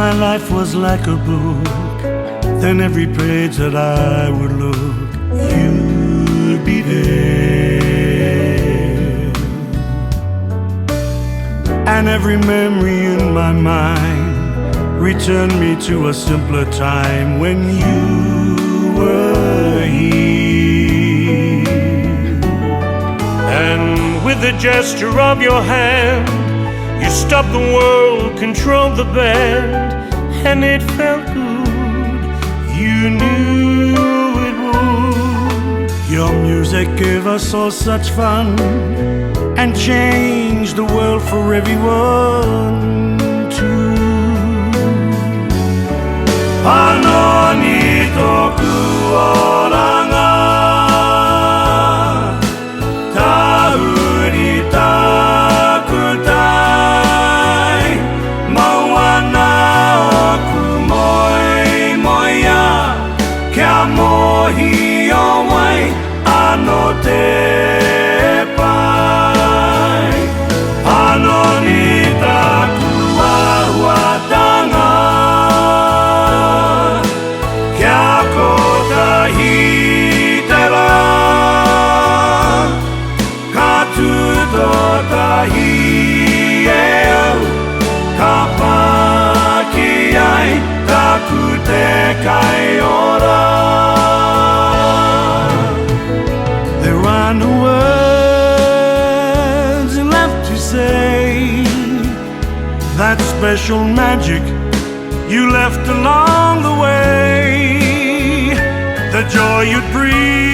my life was like a book, then every page that I would look, you'd be there. And every memory in my mind returned me to a simpler time when you were here. And with the gesture of your hand, you stopped the world, controlled the band, and it felt good. You knew it would. Your music gave us all such fun and changed the world for everyone too. Ano ni toku ora ga tahuritakutai mawana oku moi moia kia mohi o wai ano te pai. Ano ni taku ahuatanga kia kotahi te rā ka tuto tahi e au ka paki ai taku te kai ora. There are no words left to say. That special magic you left along the way, the joy you'd breathe